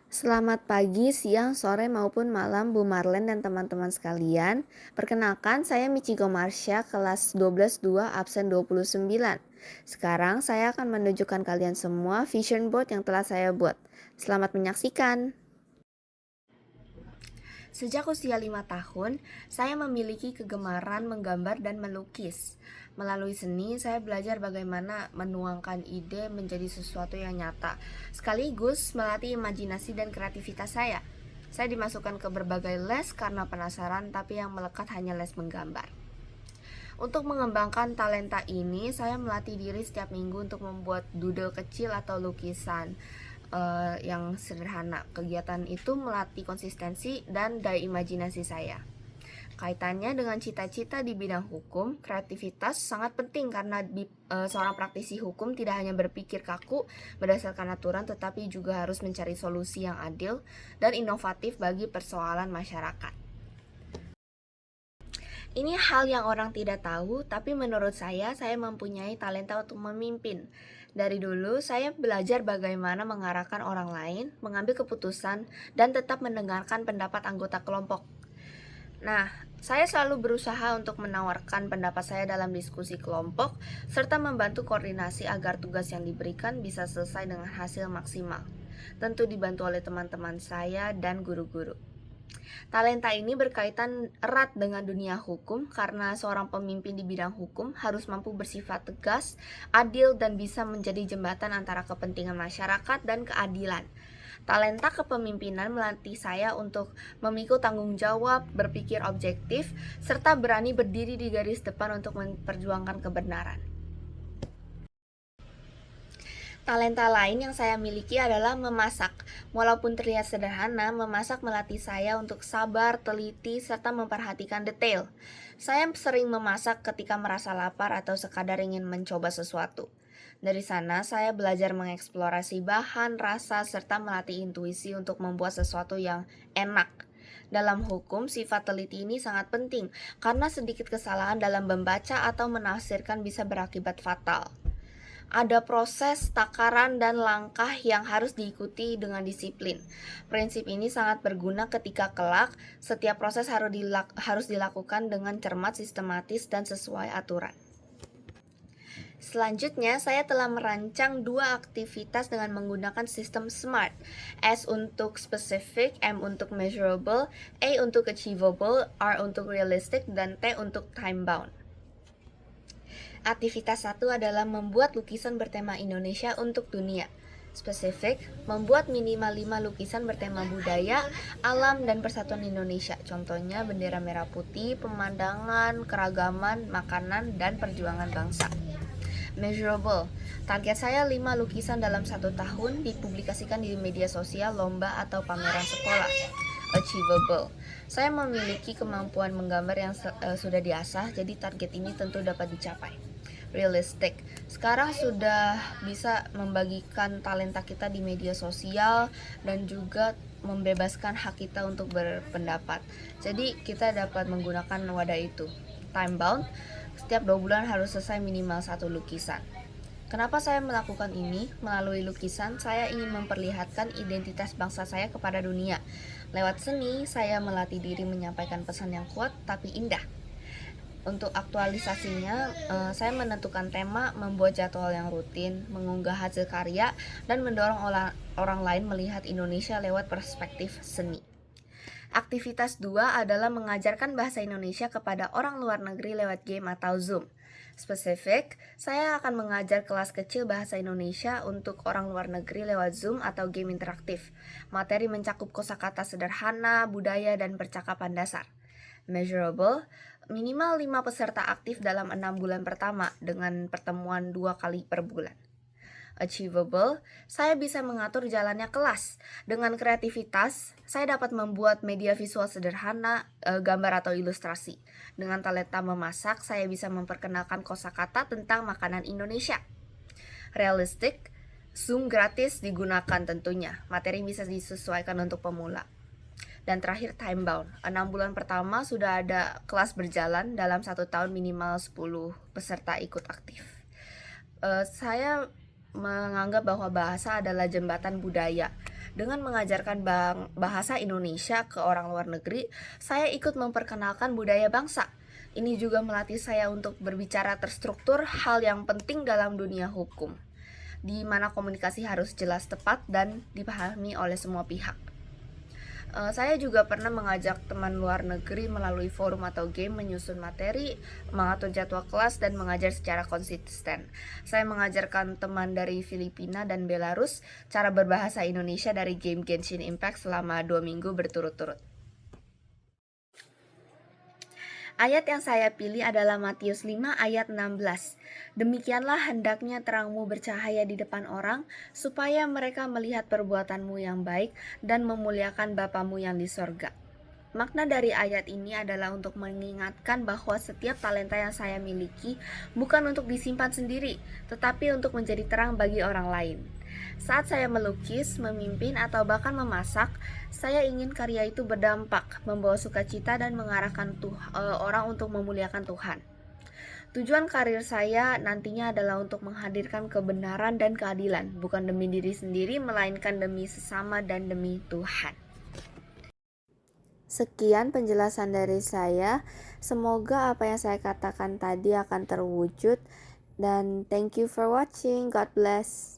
Selamat pagi, siang, sore maupun malam Bu Marlen dan teman-teman sekalian. Perkenalkan, saya Michigo Marsha, kelas 12-2 absen 29. Sekarang saya akan menunjukkan kalian semua vision board yang telah saya buat. Selamat menyaksikan. Sejak usia 5 tahun, saya memiliki kegemaran menggambar dan melukis. Melalui seni, saya belajar bagaimana menuangkan ide menjadi sesuatu yang nyata, sekaligus melatih imajinasi dan kreativitas saya. Saya dimasukkan ke berbagai les karena penasaran, tapi yang melekat hanya les menggambar. Untuk mengembangkan talenta ini, saya melatih diri setiap minggu untuk membuat doodle kecil atau lukisan yang sederhana. Kegiatan itu melatih konsistensi dan daya imajinasi saya. Kaitannya dengan cita-cita di bidang hukum, kreativitas sangat penting karena seorang praktisi hukum tidak hanya berpikir kaku berdasarkan aturan, tetapi juga harus mencari solusi yang adil dan inovatif bagi persoalan masyarakat. Ini hal yang orang tidak tahu, tapi menurut saya mempunyai talenta untuk memimpin. Dari dulu, saya belajar bagaimana mengarahkan orang lain, mengambil keputusan, dan tetap mendengarkan pendapat anggota kelompok. Nah, saya selalu berusaha untuk menawarkan pendapat saya dalam diskusi kelompok, serta membantu koordinasi agar tugas yang diberikan bisa selesai dengan hasil maksimal. Tentu dibantu oleh teman-teman saya dan guru-guru. Talenta ini berkaitan erat dengan dunia hukum karena seorang pemimpin di bidang hukum harus mampu bersifat tegas, adil, dan bisa menjadi jembatan antara kepentingan masyarakat dan keadilan. Talenta kepemimpinan melatih saya untuk memikul tanggung jawab, berpikir objektif, serta berani berdiri di garis depan untuk memperjuangkan kebenaran. Talenta lain yang saya miliki adalah memasak. Walaupun terlihat sederhana, memasak melatih saya untuk sabar, teliti, serta memperhatikan detail. Saya sering memasak ketika merasa lapar atau sekadar ingin mencoba sesuatu. Dari sana, saya belajar mengeksplorasi bahan, rasa, serta melatih intuisi untuk membuat sesuatu yang enak. Dalam hukum, sifat teliti ini sangat penting karena sedikit kesalahan dalam membaca atau menafsirkan bisa berakibat fatal. Ada proses, takaran, dan langkah yang harus diikuti dengan disiplin. Prinsip ini sangat berguna ketika kelak setiap proses harus dilakukan dengan cermat, sistematis, dan sesuai aturan. Selanjutnya, saya telah merancang dua aktivitas dengan menggunakan sistem SMART. S untuk specific, M untuk measurable, A untuk achievable, R untuk realistic, dan T untuk time bound. Aktivitas 1 adalah membuat lukisan bertema Indonesia untuk dunia. Spesifik, membuat minimal 5 lukisan bertema budaya, alam, dan persatuan Indonesia. Contohnya bendera merah putih, pemandangan, keragaman, makanan, dan perjuangan bangsa. Measurable, target saya 5 lukisan dalam 1 tahun dipublikasikan di media sosial, lomba, atau pameran sekolah. Achievable, saya memiliki kemampuan menggambar yang sudah diasah, jadi target ini tentu dapat dicapai. Realistic, sekarang sudah bisa membagikan talenta kita di media sosial dan juga membebaskan hak kita untuk berpendapat, jadi kita dapat menggunakan wadah itu. Time bound, setiap 2 bulan harus selesai minimal 1 lukisan. Kenapa saya melakukan ini? Melalui lukisan, saya ingin memperlihatkan identitas bangsa saya kepada dunia. Lewat seni, saya melatih diri menyampaikan pesan yang kuat tapi indah. Untuk aktualisasinya, saya menentukan tema, membuat jadwal yang rutin, mengunggah hasil karya, dan mendorong orang lain melihat Indonesia lewat perspektif seni. Aktivitas 2 adalah mengajarkan bahasa Indonesia kepada orang luar negeri lewat game atau Zoom. Spesifik, saya akan mengajar kelas kecil bahasa Indonesia untuk orang luar negeri lewat Zoom atau game interaktif. Materi mencakup kosakata sederhana, budaya, dan percakapan dasar. Measurable, minimal 5 peserta aktif dalam 6 bulan pertama dengan pertemuan 2 kali per bulan. Achievable, saya bisa mengatur jalannya kelas. Dengan kreativitas, saya dapat membuat media visual sederhana, gambar atau ilustrasi. Dengan talenta memasak, saya bisa memperkenalkan kosakata tentang makanan Indonesia. Realistic, Zoom gratis digunakan tentunya. Materi bisa disesuaikan untuk pemula. Dan terakhir time bound, 6 bulan pertama sudah ada kelas berjalan, dalam 1 tahun minimal 10 peserta ikut aktif. Saya menganggap bahwa bahasa adalah jembatan budaya. Dengan mengajarkan bahasa Indonesia ke orang luar negeri, saya ikut memperkenalkan budaya bangsa. Ini juga melatih saya untuk berbicara terstruktur, hal yang penting dalam dunia hukum, di mana komunikasi harus jelas, tepat, dan dipahami oleh semua pihak. Saya juga pernah mengajak teman luar negeri melalui forum atau game menyusun materi, mengatur jadwal kelas, dan mengajar secara konsisten. Saya mengajarkan teman dari Filipina dan Belarus cara berbahasa Indonesia dari game Genshin Impact selama 2 minggu berturut-turut. Ayat yang saya pilih adalah Matius 5 ayat 16. Demikianlah hendaknya terangmu bercahaya di depan orang, supaya mereka melihat perbuatanmu yang baik dan memuliakan Bapamu yang di sorga. Makna dari ayat ini adalah untuk mengingatkan bahwa setiap talenta yang saya miliki bukan untuk disimpan sendiri, tetapi untuk menjadi terang bagi orang lain. Saat saya melukis, memimpin, atau bahkan memasak, saya ingin karya itu berdampak, membawa sukacita dan mengarahkan orang untuk memuliakan Tuhan. Tujuan karir saya nantinya adalah untuk menghadirkan kebenaran dan keadilan, bukan demi diri sendiri, melainkan demi sesama dan demi Tuhan. Sekian penjelasan dari saya. Semoga apa yang saya katakan tadi akan terwujud. Dan thank you for watching. God bless.